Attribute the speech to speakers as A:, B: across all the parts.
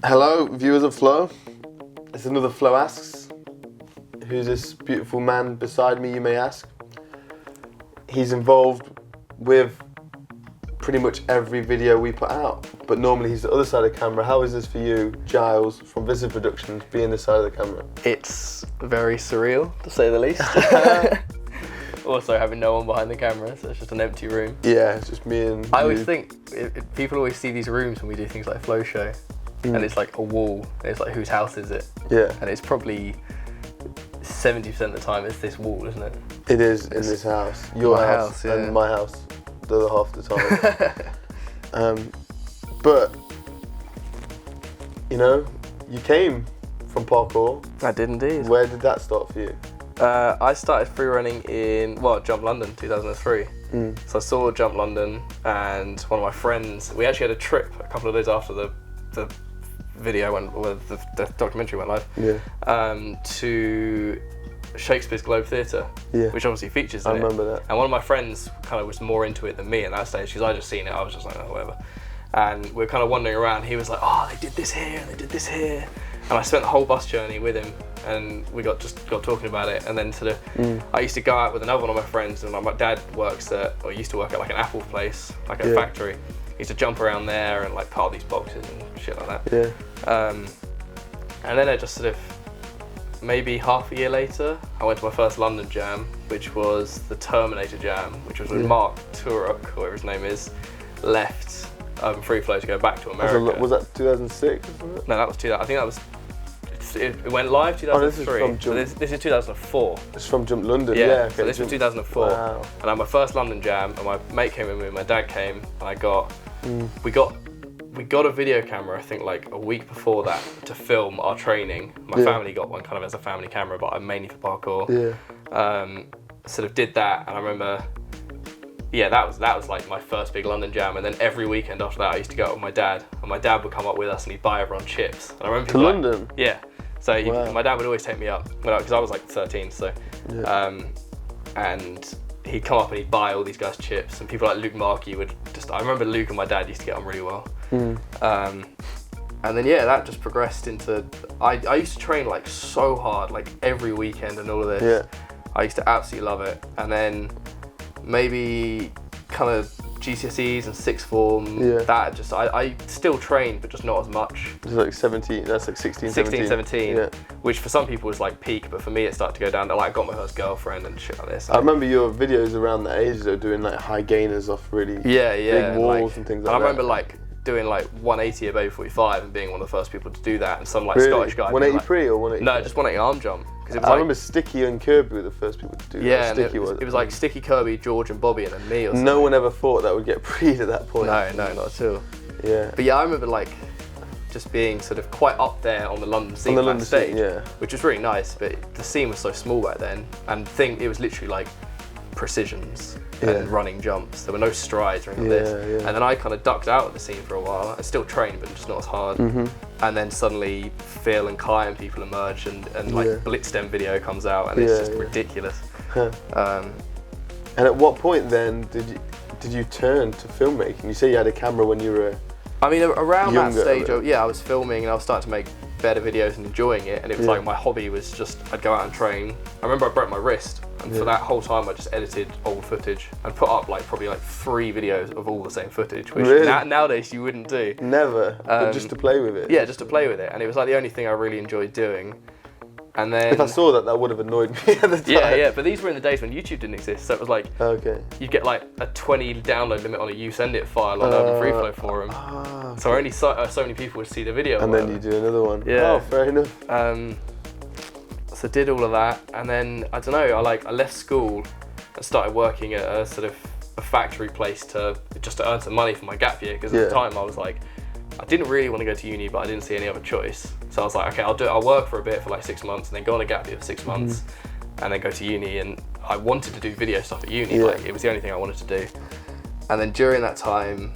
A: Hello, viewers of Flow. It's another Flow Asks. Who's this beautiful man beside me, you may ask? He's involved with pretty much every video we put out, but normally he's the other side of the camera. How is this for you, Giles, from Visive Productions, being this side of the camera?
B: It's very surreal, to say the least. Also having no one behind the camera, so it's just an empty room.
A: Yeah, it's just me and
B: I always think, people always see these rooms when we do things like Flow Show, and it's like a wall, and it's like, whose house is it?
A: Yeah.
B: And it's probably 70% of the time it's this wall, isn't it?
A: It is in this house. Your house
B: yeah.
A: and my house, the other half the time. But, you know, you came from parkour.
B: I did indeed.
A: Where did that start for you?
B: I started free running in, Jump London, 2003. So I saw Jump London, and one of my friends, we actually had a trip a couple of days after the video went, or the documentary went live, to Shakespeare's Globe Theatre, which obviously features in it.
A: I remember that.
B: And one of my friends kind of was more into it than me at that stage, because I just seen it, I was just like, oh, whatever. And we were kind of wandering around, he was like, oh, they did this here, and they did this here. And I spent the whole bus journey with him, and we got talking about it. And then I used to go out with another one of my friends, and my dad used to work at like an Apple place, like a factory. He used to jump around there and like pile these boxes and shit like that.
A: Yeah.
B: And then I just sort of, maybe half a year later, I went to my first London jam, which was the Terminator Jam, which was when Mark Turok, whatever his name is, left Free Flow to go back to America.
A: Was that 2006 or something?
B: No, that was 2000. I think that was. It went live 2003.
A: Oh, this is from Jump.
B: This is 2004.
A: It's from Jump London.
B: Yeah.
A: Okay.
B: So this was 2004.
A: Wow.
B: And I had my first London jam, and my mate came with me, and my dad came, and we got a video camera, I think like a week before that, to film our training. My family got one kind of as a family camera, but I'm mainly for parkour.
A: Yeah.
B: Sort of did that, and I remember, that was like my first big London jam. And then every weekend after that, I used to go out with my dad, and my dad would come up with us, and he'd buy everyone chips. And I remember
A: to London.
B: Yeah. So my dad would always take me up, because I was like 13. So, and he'd come up and he'd buy all these guys chips, and people like Luke Markey would just. I remember Luke and my dad used to get on really well. And then that just progressed into. I used to train like so hard, like every weekend and all of this.
A: Yeah.
B: I used to absolutely love it. And then maybe kind of GCSEs and sixth form, that just, I still trained, but just not as much.
A: It's like 17, that's like 16,
B: 17, which for some people was like peak, but for me it started to go down to like, I got my first girlfriend and shit like this.
A: I remember your videos around that age though, doing like high gainers off really big walls and things like that.
B: I remember like doing like 180 a baby 45 and being one of the first people to do that, and some like Scottish guy.
A: 183 or 180?
B: No, just 180 arm jump. It was
A: I remember Sticky and Kirby were the first people to do that.
B: Yeah,
A: Sticky
B: it was like Sticky, Kirby, George and Bobby, and then me or something.
A: No one ever thought that would get breed at that point.
B: No, not at all.
A: Yeah.
B: But I remember like just being sort of quite up there on the London scene backstage, which was really nice, but the scene was so small back then, and it was literally like precisions and running jumps. There were no strides or anything like this. And then I kind of ducked out of the scene for a while. I still trained, but just not as hard. And then suddenly Phil and Kai and people emerge, and like Blitzdem video comes out, and it's just ridiculous.
A: And at what point then did you turn to filmmaking? You say you had a camera when you were
B: around
A: younger,
B: that stage, I was filming and I was starting to make better videos and enjoying it, and it was like my hobby was just, I'd go out and train. I remember I broke my wrist, and for that whole time I just edited old footage and put up probably 3 videos of all the same footage, which nowadays you wouldn't do.
A: Never, but just to play with it.
B: Yeah, just to play with it, and it was like the only thing I really enjoyed doing. And then
A: if I saw that would have annoyed me at the time.
B: Yeah, but these were in the days when YouTube didn't exist, so it was like you'd get like a 20 download limit on a YouSendIt file on the Free Flow forum. So only so many people would see the video.
A: And then you do another one.
B: Yeah.
A: Oh, fair enough.
B: So did all of that, and then I don't know. I left school and started working at a sort of a factory place to earn some money for my gap year, because at the time I was like, I didn't really want to go to uni, but I didn't see any other choice. So I was like, okay, I'll work for a bit for like 6 months, and then go on a gap year for 6 months, and then go to uni. And I wanted to do video stuff at uni. Like it was the only thing I wanted to do. And then during that time,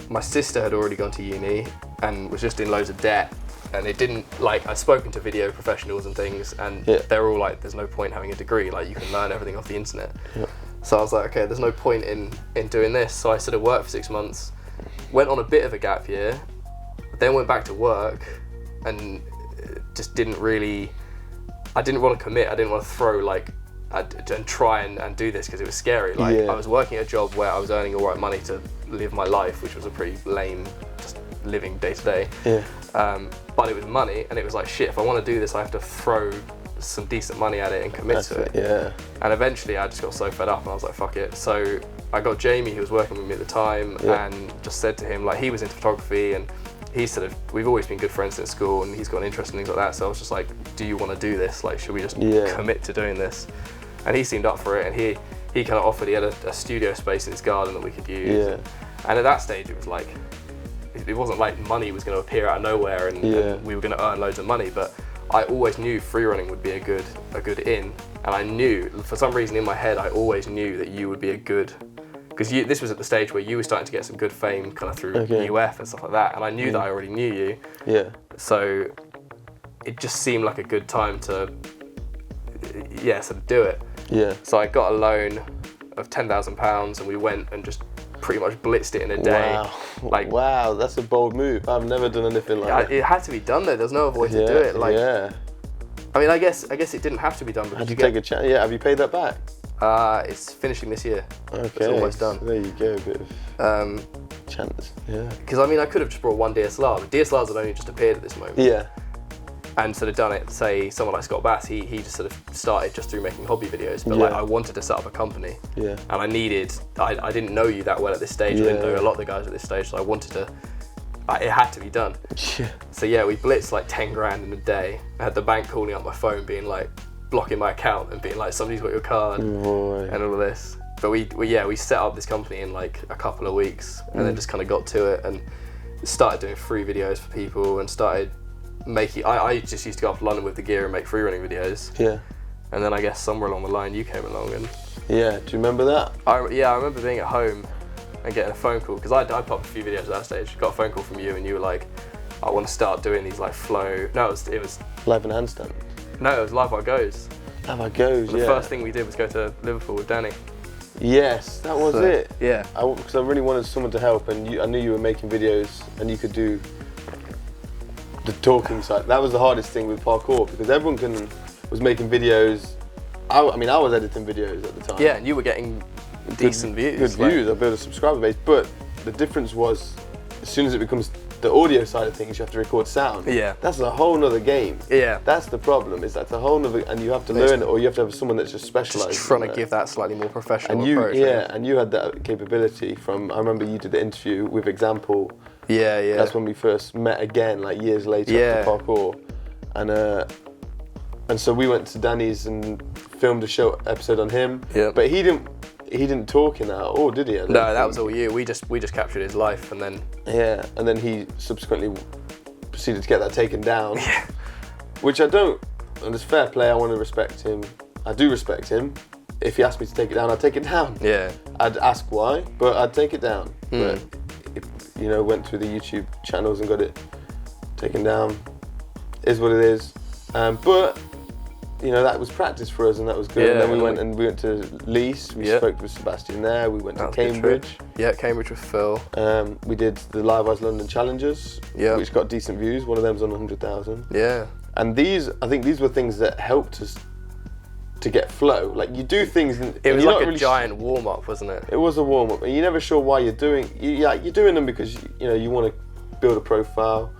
B: my sister had already gone to uni and was just in loads of debt. And it didn't, I'd spoken to video professionals and things, and they're all like, there's no point having a degree, you can learn everything off the internet. So I was like, okay, there's no point in doing this. So I sort of worked for 6 months, went on a bit of a gap year, then went back to work, and just didn't really. I didn't want to commit. I didn't want to throw like and try and do this because it was scary. Like I was working a job where I was earning all right money to live my life, which was a pretty lame just living day to day. But it was money, and it was like shit. If I want to do this, I have to throw some decent money at it and commit to it. And eventually, I just got so fed up, and I was like, fuck it. So I got Jamie, who was working with me at the time, and just said to him, like, he was into photography, and he sort of, we've always been good friends since school, and he's got an interest in things like that. So I was just like, do you want to do this? Like, should we just commit to doing this? And he seemed up for it, and he kind of offered, he had a studio space in his garden that we could use. And at that stage, it was like, it wasn't like money was going to appear out of nowhere and we were going to earn loads of money, but I always knew free running would be a good in, and I knew, for some reason in my head, I always knew that you would be a good, because this was at the stage where you were starting to get some good fame kind of through UF and stuff like that, and I knew that I already knew you. So it just seemed like a good time to, sort of do it. So I got a loan of £10,000 and we went and just pretty much blitzed it in a day.
A: Wow, that's a bold move. I've never done anything like that.
B: It had to be done though. There's no other way to do it. I mean, I guess it didn't have to be done.
A: Had you take a chance? Yeah. Have you paid that back?
B: It's finishing this year.
A: Okay.
B: It's almost done.
A: So there you go, a bit of chance.
B: Because I mean, I could have just brought one DSLR, but DSLRs had only just appeared at this moment. And sort of done it. Say someone like Scott Bass, he just sort of started just through making hobby videos. But like, I wanted to set up a company. And I didn't know you that well at this stage. I didn't know a lot of the guys at this stage, so I wanted to. It had to be done. So we blitzed like 10 grand in a day. I had the bank calling up my phone, being like, blocking my account and being like, somebody's got your card and all of this. But we set up this company in like a couple of weeks, and then just kind of got to it and started doing free videos for people and started making. I just used to go up to London with the gear and make free running videos. And then I guess somewhere along the line you came along and.
A: Do you remember that?
B: I remember being at home and getting a phone call, because I put up a few videos at that stage. Got a phone call from you and you were like, I want to start doing these like flow. No, it was
A: Live in handstand.
B: No, it was Live While Goes.
A: Live While Goes.
B: The first thing we did was go to Liverpool with Danny.
A: Yes, that was it.
B: Yeah.
A: Because I really wanted someone to help, and I knew you were making videos and you could do the talking side. That was the hardest thing with parkour, because everyone was making videos. I mean, I was editing videos at the time.
B: Yeah, and you were getting decent views.
A: Good views. I built a subscriber base, but the difference was, as soon as it becomes the audio side of things, you have to record sound. That's a whole nother game. That's the problem. Is that's a whole nother, and you have to learn it, or you have to have someone that's just specialised.
B: Just trying to give that slightly more professional approach.
A: And you had that capability from. I remember you did the interview with Example. That's when we first met again, like years later after parkour, and so we went to Danny's and filmed a show episode on him. But he didn't talk in that at all, did he?
B: No, that was all you. We just captured his life, and then.
A: And then he subsequently proceeded to get that taken down. Which I don't. And it's fair play. I want to respect him. I do respect him. If he asked me to take it down, I'd take it down. I'd ask why, but I'd take it down. But if, went through the YouTube channels and got it taken down, is what it is. But that was practice for us, and that was good. And then we went to Leeds. We spoke with Sebastian there. We went to Cambridge.
B: Cambridge with Phil.
A: We did the Live Eyes London challenges, which got decent views. One of them's on 100,000. And I think these were things that helped us to get flow. Like, you do things.
B: It was like a giant warm up, wasn't it?
A: It was a warm up, and you're never sure why you're doing. You're doing them because you want to build a profile.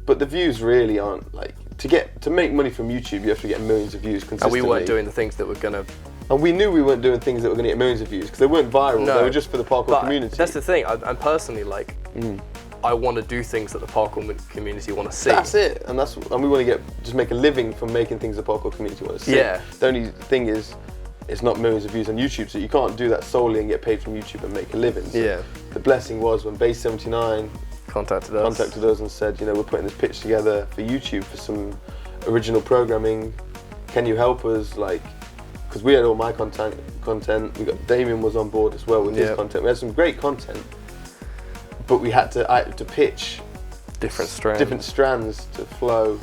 A: But the views really aren't like. To make money from YouTube, you have to get millions of views consistently.
B: And we weren't doing the things that were gonna.
A: And we knew we weren't doing things that were gonna get millions of views, because they weren't viral. They were just for the parkour community.
B: That's the thing. I'm personally like, I want to do things that the parkour community want to see.
A: That's it, and we want to just make a living from making things the parkour community want to see. The only thing is, it's not millions of views on YouTube, so you can't do that solely and get paid from YouTube and make a living. So the blessing was when Base 79. Contacted us and said, we're putting this pitch together for YouTube for some original programming. Can you help us? Like, because we had all my content. We got Damien was on board as well with his content. We had some great content, but we had to pitch
B: different
A: strands to flow.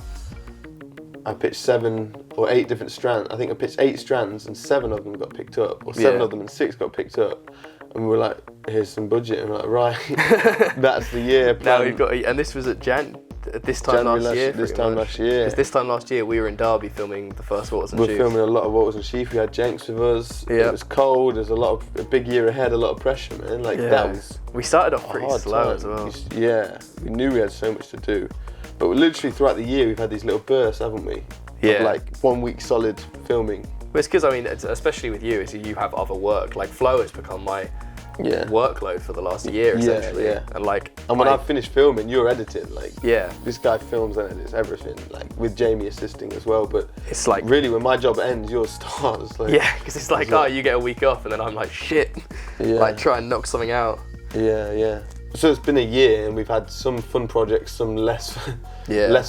A: I pitched 7 or 8 different strands. I think I pitched 8 strands, and 7 of them got picked up, or 7 of them and 6 got picked up. And we were like, here's some budget. And we're like, right, that's the year plan.
B: Now we've got, and this was at this time last year.
A: This time last year.
B: Because this time last year we were in Derby filming the first Waters and Sheaf.
A: We were filming a lot of Waters and Sheaf. We had Jenks with us.
B: Yeah.
A: It was cold. There's a big year ahead. A lot of pressure, man. Like that was.
B: We started off pretty slow as well.
A: Yeah, we knew we had so much to do, but literally throughout the year we've had these little bursts, haven't we?
B: Yeah.
A: Of like 1 week solid filming.
B: Well, it's because I mean, especially with you, is you have other work. Like Flow has become my workload for the last year essentially.
A: Yeah.
B: And
A: when I've finished filming, you're editing. Like
B: yeah,
A: this guy films and edits everything. Like with Jamie assisting as well. But
B: it's like
A: really when my job ends, yours starts. Like,
B: yeah, because it's like you get a week off, and then I'm like shit.
A: Yeah.
B: Like try and knock something out.
A: Yeah. So it's been a year, and we've had some fun projects, some less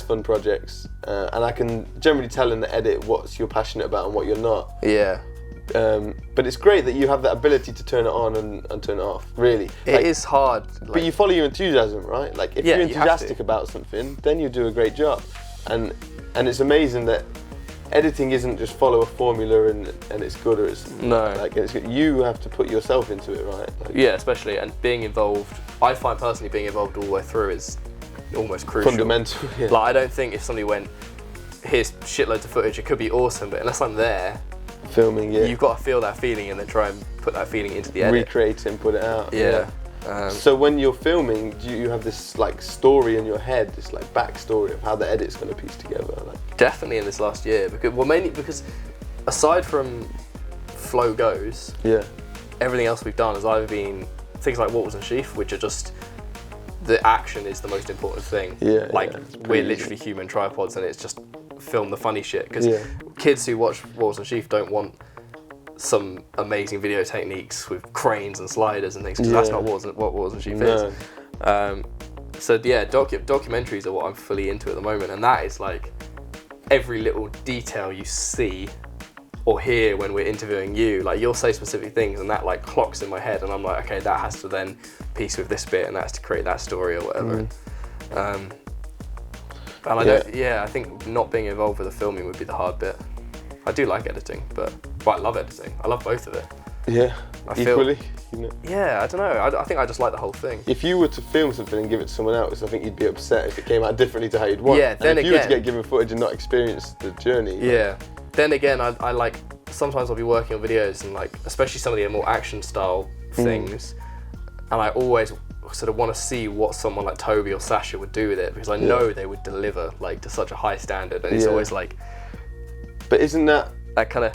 A: fun projects, and I can generally tell in the edit what you're passionate about and what you're not.
B: Yeah.
A: But it's great that you have that ability to turn it on and turn it off, really.
B: It is hard.
A: But you follow your enthusiasm, right? Like if you're enthusiastic about something, then you do a great job. And it's amazing that editing isn't just follow a formula and it's good or it's like it's good. You have to put yourself into it, right? Like,
B: yeah, especially, and being involved, I find personally being involved all the way through is almost crucial.
A: Fundamental, yeah.
B: Like I don't think if somebody went, here's shitloads of footage, it could be awesome, but unless I'm there,
A: filming,
B: you've got to feel that feeling and then try and put that feeling into the edit.
A: Recreate it and put it out.
B: Yeah.
A: So when you're filming, do you have this like story in your head, this like backstory of how the edit's going to piece together? Like
B: definitely in this last year, mainly because aside from Flow Goes, everything else we've done has either been things like Waters and Sheaf, which are just the action is the most important thing. We're literally human tripods, and it's just film the funny shit, because kids who watch Waters and Sheaf don't want some amazing video techniques with cranes and sliders and things, because that's not what Waters and Sheaf is. So yeah, documentaries are what I'm fully into at the moment, and that is like every little detail you see or hear when we're interviewing you. Like you'll say specific things and that like clocks in my head, and I'm like, okay, that has to then piece with this bit, and that's to create that story or whatever. And I think not being involved with the filming would be the hard bit. I do like editing, but I love editing. I love both of it.
A: Yeah, equally.
B: Yeah, I don't know. I think I just like the whole thing.
A: If you were to film something and give it to someone else, I think you'd be upset if it came out differently to how you'd want.
B: Yeah, then
A: and if you were to get given footage and not experience the journey.
B: Yeah. Then again, I like, sometimes I'll be working on videos and like, especially some of the more action style things, and I always sort of want to see what someone like Toby or Sasha would do with it, because I know they would deliver like to such a high standard, and it's always like.
A: But isn't that
B: kind of?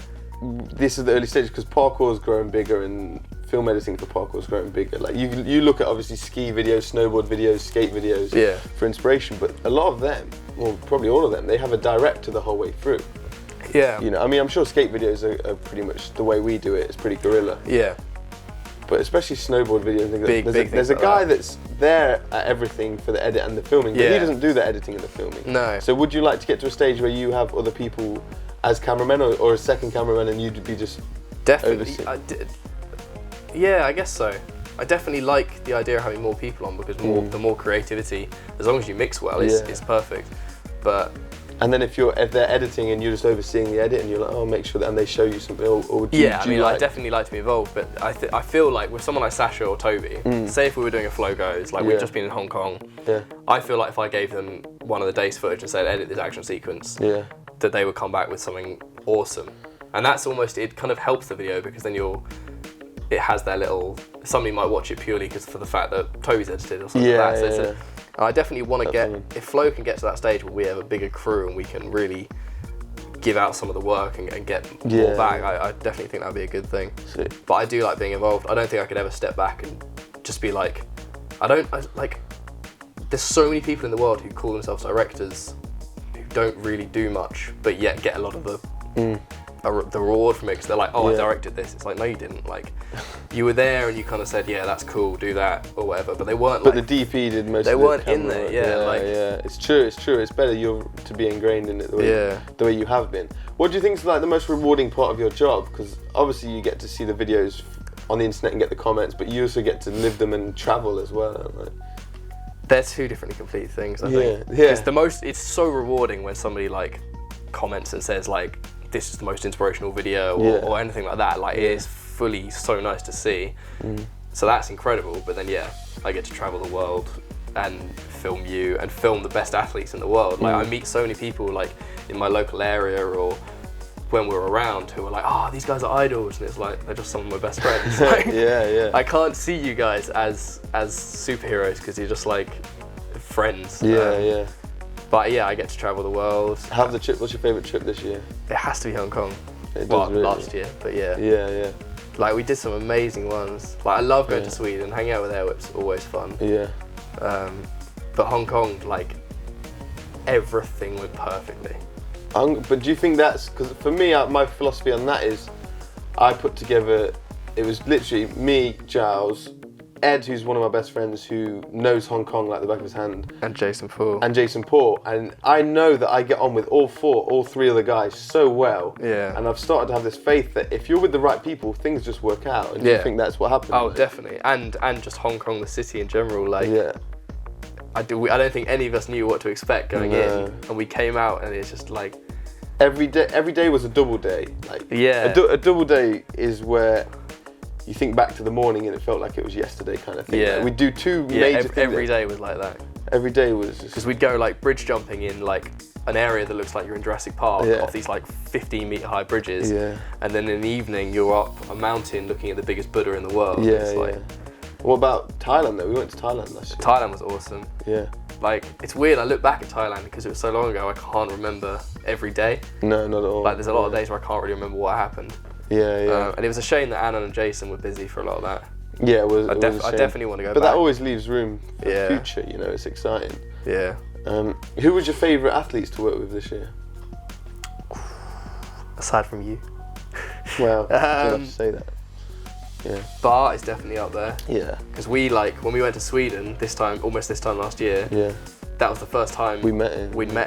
A: This is the early stages, because parkour's growing bigger and film editing for parkour's growing bigger. Like you look at obviously ski videos, snowboard videos, skate videos for inspiration, but a lot of them, well probably all of them, they have a director the whole way through.
B: Yeah.
A: You know, I mean, I'm sure skate videos are pretty much the way we do it. It's pretty guerrilla.
B: Yeah.
A: But especially snowboard videos, there's a
B: like
A: guy that's there at everything for the edit and the filming, but he doesn't do the editing and the filming.
B: No.
A: So would you like to get to a stage where you have other people as cameramen or a second cameraman, and you'd be just
B: definitely? Yeah, I guess so. I definitely like the idea of having more people on, because the more creativity, as long as you mix well, is perfect. But
A: and then if they're editing and you're just overseeing the edit and you're like, oh, make sure that, and they show you something, or do you
B: I definitely like to be involved, but I feel like with someone like Sasha or Toby, say if we were doing a Flow Goes, like we've just been in Hong Kong, I feel like if I gave them one of the day's footage and said edit this action sequence, that they would come back with something awesome. And that's almost, it kind of helps the video, because then it has that little, somebody might watch it purely because for the fact that Toby's edited or something like that. So I definitely want to get, if Flow can get to that stage where we have a bigger crew and we can really give out some of the work and get more back, I definitely think that would be a good thing. But I do like being involved. I don't think I could ever step back and just be like, there's so many people in the world who call themselves directors who don't really do much, but yet get a lot of the reward from it, because they're like, oh, I directed this. It's like, no, you didn't. Like, you were there and you kind of said, yeah, that's cool, do that or whatever. But they weren't. But
A: the DP did most.
B: They
A: of
B: weren't
A: the
B: in there. Yeah,
A: it's true. It's better to be ingrained in it the way you have been. What do you think is like the most rewarding part of your job? Because obviously you get to see the videos on the internet and get the comments, but you also get to live them and travel as well. Like,
B: they're two differently complete things, I think. It's so rewarding when somebody like comments and says like, this is the most inspirational video or anything like that. Like it is fully so nice to see. So that's incredible. But then I get to travel the world and film you and film the best athletes in the world. Like I meet so many people like in my local area or when we're around who are like, oh, these guys are idols, and it's like they're just some of my best friends. Like, I can't see you guys as superheroes because you're just like friends. But yeah, I get to travel the world.
A: What's your favourite trip this year?
B: It has to be Hong Kong.
A: Really.
B: Last year, but yeah. Like we did some amazing ones. Like I love going to Sweden. Hanging out with Airwhip's always fun.
A: Yeah.
B: But Hong Kong, like everything went perfectly.
A: But do you think that's because for me, my philosophy on that is, I put together. It was literally me, Giles, Ed, who's one of my best friends, who knows Hong Kong like the back of his hand,
B: and Jason Paul.
A: And I know that I get on with all three of the guys so well.
B: Yeah.
A: And I've started to have this faith that if you're with the right people, things just work out. And do you think that's what happened?
B: Oh, definitely. And just Hong Kong, the city in general. Like, I don't think any of us knew what to expect going in, and we came out, and it's just like
A: every day was a double day. Like, a double day is where you think back to the morning and it felt like it was yesterday kind of thing.
B: Yeah.
A: Like, we do two major things.
B: Every day was like that.
A: Every day was just...
B: Because we'd go like bridge jumping in like an area that looks like you're in Jurassic Park off these like 15-metre high bridges.
A: Yeah.
B: And then in the evening you're up a mountain looking at the biggest Buddha in the world.
A: What about Thailand though? We went to Thailand last year.
B: Thailand was awesome.
A: Yeah.
B: Like, it's weird, I look back at Thailand because it was so long ago, I can't remember every day.
A: No, not at all.
B: Like, there's a lot of days where I can't really remember what happened. And it was a shame that Anna and Jason were busy for a lot of that.
A: Yeah, it was.
B: I definitely want to go back.
A: But that always leaves room for the future, you know, it's exciting.
B: Yeah.
A: Who was your favourite athletes to work with this year?
B: Aside from you.
A: Well, I have to say that. Yeah.
B: Bart is definitely up there.
A: Yeah.
B: Because we, like, when we went to Sweden almost this time last year, that was the first time
A: we'd met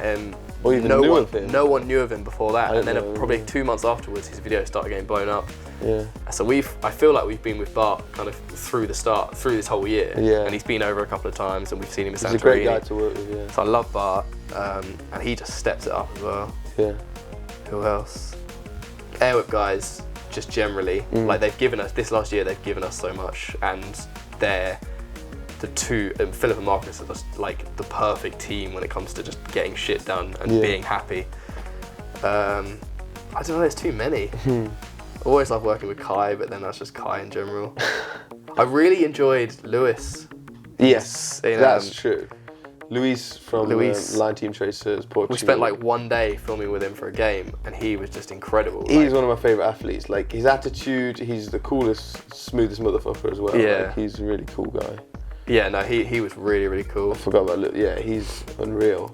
A: him. Or even knew of him.
B: No one knew of him before that, and then probably 2 months afterwards, his video started getting blown up.
A: Yeah.
B: So I feel like we've been with Bart kind of through this whole year.
A: Yeah.
B: And he's been over a couple of times, and we've seen him in Santorini.
A: He's a great guy to work with. Yeah.
B: So I love Bart, and he just steps it up as well.
A: Yeah.
B: Who else? Airwhip guys, just generally, like this last year, they've given us so much, and they're the two, Philip and Marcus are just like the perfect team when it comes to just getting shit done and being happy. I don't know, there's too many. I always love working with Kai, but then that's just Kai in general. I really enjoyed Lewis.
A: Yes, that's true. Luis from Line Team Tracers, Portugal.
B: We spent like one day filming with him for a game, and he was just incredible.
A: He's one of my favourite athletes. Like, his attitude, he's the coolest, smoothest motherfucker as well.
B: Yeah.
A: Like, he's a really cool guy.
B: Yeah, no, he was really, really cool.
A: I forgot about Luis. Yeah, he's unreal.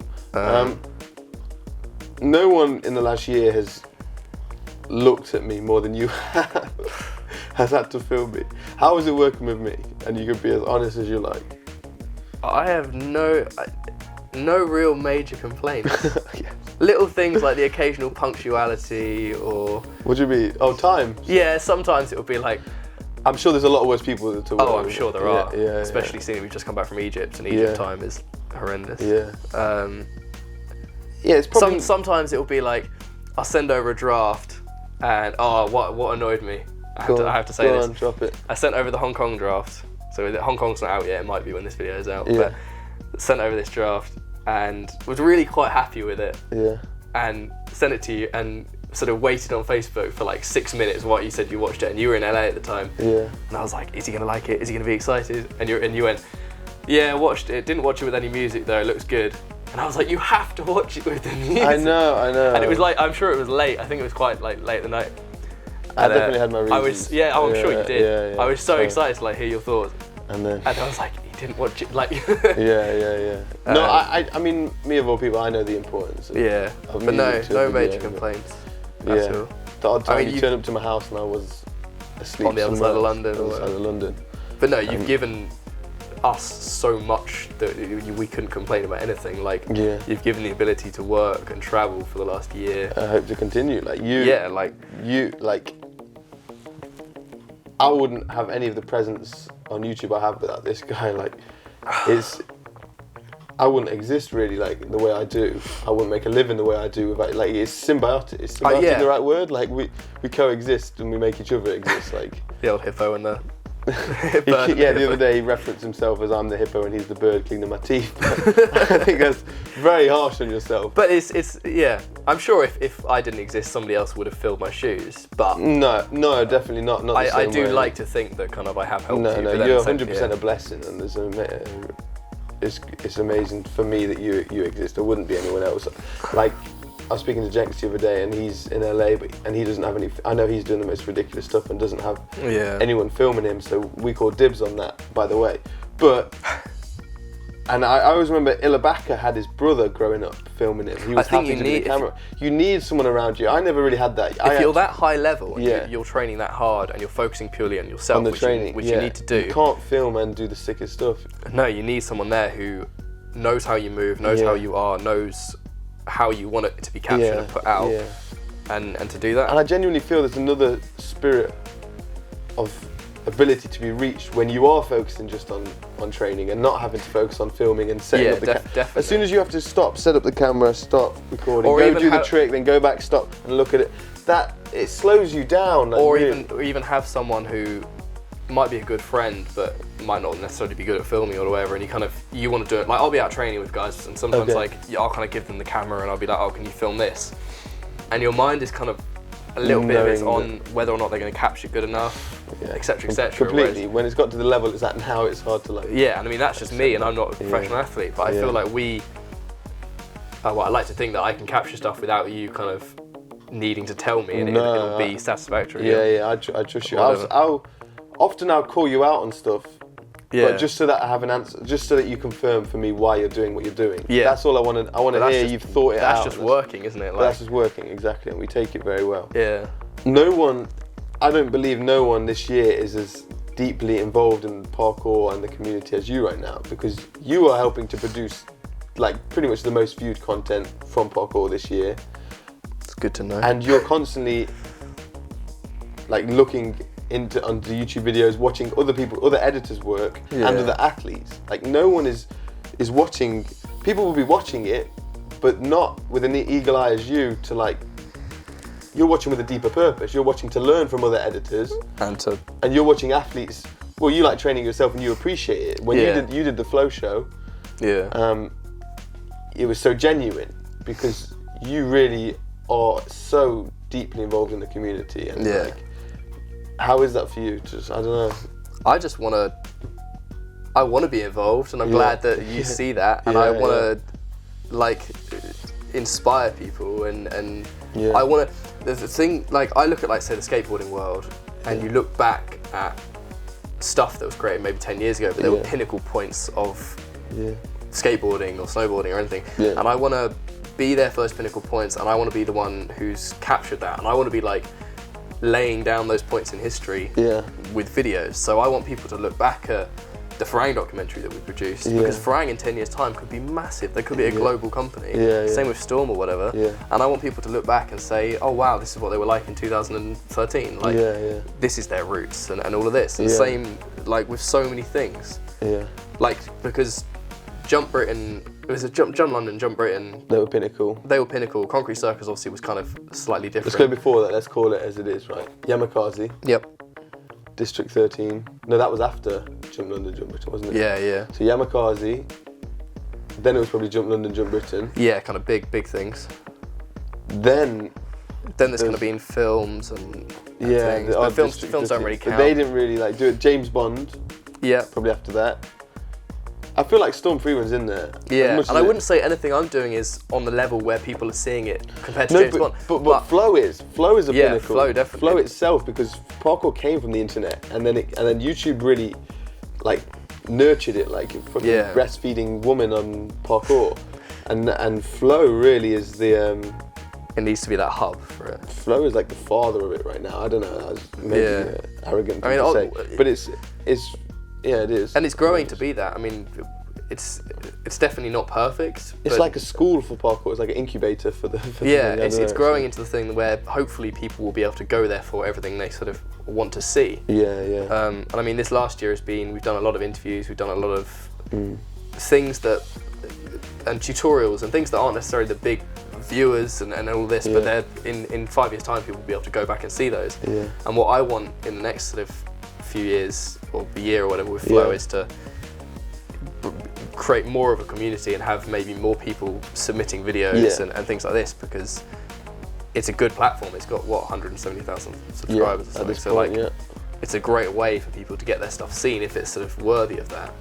A: No one in the last year has looked at me more than you have. Has had to film me. How was it working with me? And you could be as honest as you like.
B: I have no real major complaints.
A: Yes.
B: Little things like the occasional punctuality or...
A: What do you mean? Oh, time?
B: Yeah, sometimes it'll be like...
A: I'm sure there's a lot of worse people to work with.
B: Oh, I'm sure there are.
A: Yeah,
B: especially seeing we've just come back from Egypt, and Egypt time is horrendous.
A: Yeah. Yeah, it's probably...
B: Sometimes it'll be like, I'll send over a draft, and what annoyed me? I have to say this.
A: Go on, drop it.
B: I sent over the Hong Kong draft. So Hong Kong's not out yet, it might be when this video is out, but sent over this draft and was really quite happy with it.
A: Yeah.
B: And sent it to you and sort of waited on Facebook for like 6 minutes while you said you watched it, and you were in LA at the time.
A: Yeah.
B: And I was like, is he gonna like it? Is he gonna be excited? And you went, yeah, watched it. Didn't watch it with any music though, it looks good. And I was like, you have to watch it with the music.
A: I know.
B: And it was like, I'm sure it was late. I think it was quite like late at the night.
A: I definitely had my reasons.
B: I'm sure you did.
A: Yeah.
B: I was so excited to like hear your thoughts.
A: And
B: I was like, he didn't watch it, like...
A: Yeah. No, I mean, me of all people, I know the importance of
B: but no major complaints at all.
A: The odd time you turn up to my house and I was asleep
B: on the other side of London. But no, you've given us so much that we couldn't complain about anything. Like, you've given the ability to work and travel for the last year.
A: I hope to continue. I wouldn't have any of the presence on YouTube I have without this guy. Like, I wouldn't exist really like the way I do. I wouldn't make a living the way I do without, like, it's symbiotic. Is symbiotic the right word? Like, we coexist and we make each other exist. Like
B: the old hippo and the
A: The other day he referenced himself as I'm the hippo and he's the bird cleaning my teeth. I think that's very harsh on yourself.
B: But it's I'm sure if I didn't exist, somebody else would have filled my shoes. But
A: no, definitely not.
B: I do like to think that kind of I have helped you.
A: No, you're 100% a blessing, and it's amazing for me that you exist. There wouldn't be anyone else. Like, I was speaking to Jenks the other day, and he's in LA, and he doesn't have any. I know he's doing the most ridiculous stuff and doesn't have anyone filming him. So we call dibs on that, by the way. But and I always remember Ilabaka had his brother growing up filming him. He was happy to be the camera. You need someone around you. I never really had that.
B: If you're that high level and you're training that hard and you're focusing purely on yourself,
A: on the training,
B: which you need to do.
A: You can't film and do the sickest stuff.
B: No, you need someone there who knows how you move, knows how you are, knows how you want it to be captured and put out, and to do that.
A: And I genuinely feel there's another spirit of ability to be reached when you are focusing just on training and not having to focus on filming and setting up the camera. As soon as you have to stop, set up the camera, stop recording, or go do the trick, then go back, stop and look at it, that it slows you down. Like,
B: or even have someone who might be a good friend but might not necessarily be good at filming or whatever, and you want to do it. Like, I'll be out training with guys and sometimes I'll kind of give them the camera and I'll be like, oh, can you film this? And your mind is kind of a little bit of it's on whether or not they're going to capture good enough, etc, etc.
A: Completely. When it's got to the level it's at now, it's hard to like.
B: Yeah, and I mean that's just me, and I'm not a professional athlete, but I feel like I like to think that I can capture stuff without you kind of needing to tell me, and it'll be satisfactory.
A: I trust you. I'll call you out on stuff. But just so that I have an answer, just so that you confirm for me why you're doing what you're doing. Yeah. That's all I want to. I want to hear you've thought it out.
B: That's just working, isn't it?
A: That's just working, exactly, and we take it very well.
B: Yeah.
A: I don't believe no one this year is as deeply involved in parkour and the community as you right now, because you are helping to produce like pretty much the most viewed content from parkour this year.
B: It's good to know.
A: And you're constantly like looking onto YouTube videos, watching other editors' work and other athletes. Like, no one is watching. People will be watching it, but not with an eagle eye as you to like. You're watching with a deeper purpose. You're watching to learn from other editors, and you're watching athletes. Well, you like training yourself, and you appreciate it. When you did the flow show, it was so genuine because you really are so deeply involved in the community, and like. How is that for you? I don't know.
B: I want to be involved, and I'm glad that you see that, and I want to like inspire people, and I want to. There's a thing, like I look at, like, say, the skateboarding world, and you look back at stuff that was created maybe 10 years ago, but there were pinnacle points of skateboarding or snowboarding or anything, and I want to be there for those pinnacle points, and I want to be the one who's captured that, and I want to be like laying down those points in history with videos. So I want people to look back at the Farang documentary that we produced, because Farang in 10 years time could be massive. They could be a global company. Same with Storm or whatever. And I want people to look back and say, oh wow, this is what they were like in 2013. Like this is their roots and all of this. And same like with so many things. Like, because Jump Britain, it was a Jump London, Jump Britain.
A: They were pinnacle.
B: Concrete Circus obviously was kind of slightly different.
A: Let's go before that, let's call it as it is, right? Yamakasi.
B: Yep.
A: District 13. No, that was after Jump London, Jump Britain, wasn't it?
B: Yeah.
A: So Yamakasi, then it was probably Jump London, Jump Britain.
B: Yeah, kind of big things.
A: Then
B: there's kind of been films and things. But films don't really count.
A: They didn't really like do it. James Bond.
B: Yeah.
A: Probably after that. I feel like Storm Freeman's in there.
B: Yeah, and I wouldn't say anything I'm doing is on the level where people are seeing it compared to James Bond.
A: But Flow is a pinnacle.
B: Flow definitely.
A: Flow itself, because parkour came from the internet, and then YouTube really like nurtured it, like a fucking breastfeeding woman on parkour, and Flow really is the.
B: It needs to be that hub for it.
A: Flow is like the father of it right now. I don't know. That's maybe arrogant thing to say, but it's. Yeah, it is.
B: And it's growing to be that. I mean, it's definitely not perfect.
A: It's like a school for parkour. It's like an incubator for the.
B: It's growing into the thing where hopefully people will be able to go there for everything they sort of want to see. And I mean, this last year we've done a lot of interviews. We've done a lot of things and tutorials and things that aren't necessarily the big viewers and all this, but they're in 5 years' time people will be able to go back and see those. And what I want in the next sort of few years or the year or whatever with Flow is to create more of a community and have maybe more people submitting videos and things like this, because it's a good platform. It's got 170,000 subscribers or something.
A: At this
B: so
A: point,
B: like it's a great way for people to get their stuff seen if it's sort of worthy of that.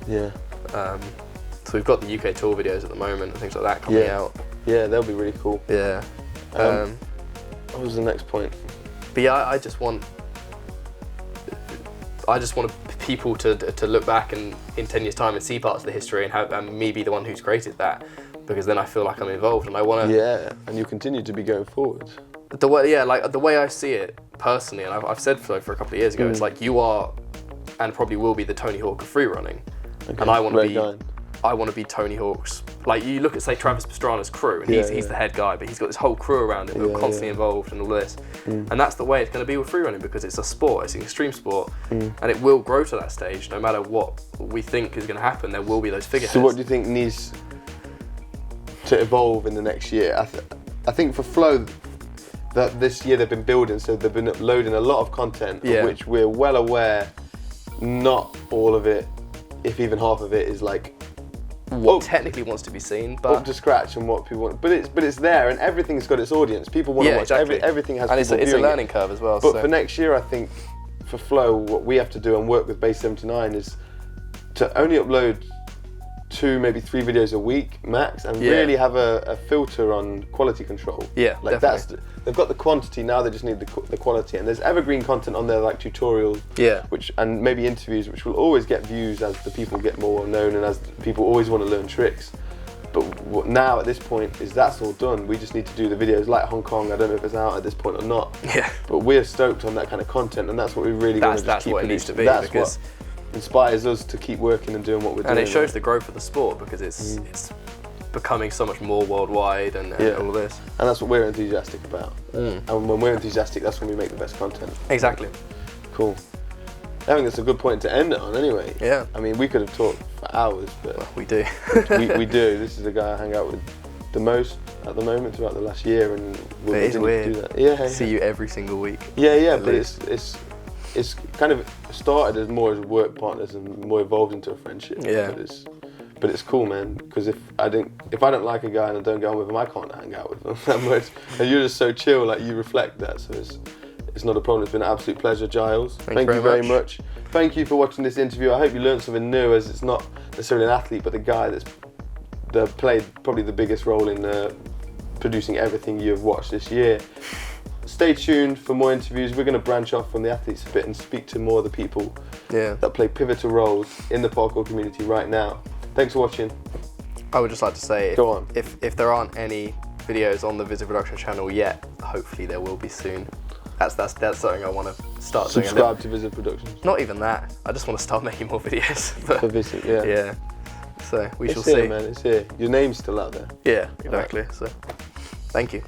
B: So we've got the UK tour videos at the moment and things like that coming out.
A: Yeah, they'll be really cool.
B: Yeah.
A: What was the next point?
B: But yeah, I just want people to look back and in 10 years' time and see parts of the history and me be the one who's created that, because then I feel like I'm involved and I want to.
A: Yeah, and you continue to be going forward.
B: The way I see it personally, and I've said so for a couple of years ago, it's like you are, and probably will be, the Tony Hawk of free running, and I want to be Tony Hawk's. Like you look at, say, Travis Pastrana's crew, and he's the head guy, but he's got this whole crew around him who are constantly involved and all this. And that's the way it's going to be with free running, because it's a sport, it's an extreme sport, and it will grow to that stage. No matter what we think is going to happen, there will be those figureheads.
A: So what do you think needs to evolve in the next year? I think for Flow, that this year they've been building, so they've been uploading a lot of content, of which we're well aware not all of it, if even half of it, is like
B: what technically wants to be seen, but
A: up to scratch and what people want. But it's there, and everything's got its audience. People want to watch.
B: Exactly.
A: Everything has.
B: And
A: people
B: it's a
A: viewing
B: learning curve as well.
A: But for next year, I think for Flow, what we have to do and work with Base 79 is to only upload 2, maybe 3 videos a week max, and really have a filter on quality control.
B: Yeah,
A: like
B: definitely.
A: They've got the quantity now; they just need the quality. And there's evergreen content on there, like tutorials, and maybe interviews, which will always get views as the people get more known and as people always want to learn tricks. But what now at this point is that's all done. We just need to do the videos like Hong Kong. I don't know if it's out at this point or not.
B: Yeah.
A: But we're stoked on that kind of content, and that's what we really want to just keep.
B: That's what it needs to be.
A: That's
B: because
A: what inspires us to keep working and doing what we're doing.
B: And it shows the growth of the sport, because it's becoming so much more worldwide and all of this.
A: And that's what we're enthusiastic about. And when we're enthusiastic, that's when we make the best content.
B: Exactly.
A: Cool. I think that's a good point to end it on anyway.
B: Yeah.
A: I mean, we could have talked for hours, but
B: we do.
A: we do. This is the guy I hang out with the most at the moment throughout the last year, and we'll continue to do that. Yeah.
B: See you every single week.
A: Yeah, but it's kind of started as more as work partners and more evolved into a friendship.
B: Yeah.
A: But it's cool, man, because if I don't like a guy and I don't go on with him, I can't hang out with him that much. And you're just so chill, like you reflect that, so it's not a problem. It's been an absolute pleasure, Giles. Thank you very much. Thank you for watching this interview. I hope you learned something new, as it's not necessarily an athlete, but the guy that played probably the biggest role in producing everything you've watched this year. Stay tuned for more interviews. We're going to branch off from the athletes a bit and speak to more of the people that play pivotal roles in the parkour community right now. Thanks for watching.
B: I would just like to say,
A: Go on.
B: If there aren't any videos on the Visive Production channel yet, hopefully there will be soon. That's something I want to start doing.
A: Subscribe to Visive Productions.
B: Not even that. I just want to start making more videos.
A: For Visive, yeah.
B: Yeah. So we shall
A: see. It's here,
B: see.
A: man. It's here. Your name's still out there.
B: Yeah, exactly. Right. So, thank you.